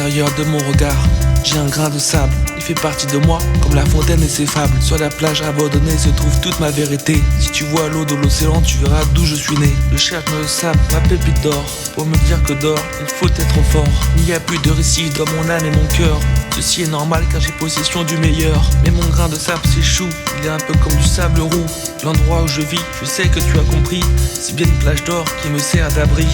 l'intérieur de mon regard, j'ai un grain de sable, il fait partie de moi, comme la fontaine et ses fables. Sur la plage abandonnée se trouve toute ma vérité. Si tu vois l'eau de l'océan, tu verras d'où je suis né. Je cherche dans le sable ma pépite d'or, pour me dire que d'or, il faut être fort. Il n'y a plus de récit dans mon âme et mon cœur. Ceci est normal car j'ai possession du meilleur. Mais mon grain de sable s'échoue, il est un peu comme du sable roux. L'endroit où je vis, je sais que tu as compris, c'est bien une plage d'or qui me sert d'abri.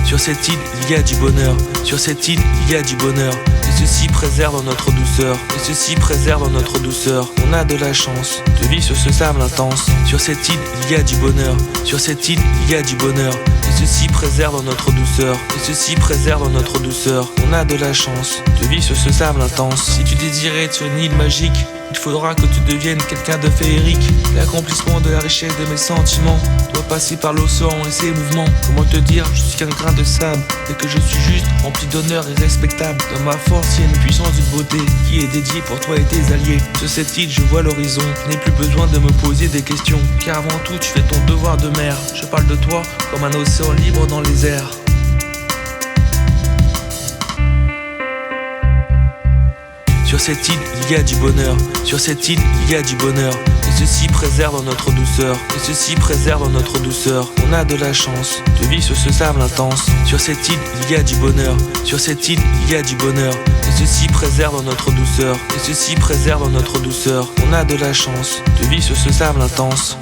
Sur cette île, il y a du bonheur. Sur cette île, il y a du bonheur. Et ceci préserve notre douceur. Et ceci préserve notre douceur. On a de la chance de vivre sur ce sable intense. Sur cette île, il y a du bonheur. Sur cette île, il y a du bonheur. Et ceci préserve notre douceur. Et ceci préserve notre douceur. On a de la chance de vivre sur ce sable intense. Si tu désirais être sur une île magique, il faudra que tu deviennes quelqu'un de féerique. L'accomplissement de la richesse de mes sentiments doit passer par l'océan et ses mouvements. Comment te dire, je suis qu'un grain de sable, et que je suis juste rempli d'honneur et respectable. Dans ma force, il y a une puissance d'une beauté qui est dédiée pour toi et tes alliés. Sur cette île, je vois l'horizon, je n'ai plus besoin de me poser des questions, car avant tout, tu fais ton devoir de mère. Je parle de toi comme un océan libre dans les airs. Sur cette île, il y a du bonheur. Sur cette île, il y a du bonheur. Et ceci préserve notre douceur. Et ceci préserve notre douceur. On a de la chance de vivre sur ce sable intense. Sur cette île, il y a du bonheur. Sur cette île, il y a du bonheur. Et ceci préserve notre douceur. Et ceci préserve notre douceur. On a de la chance de vivre sur ce sable intense.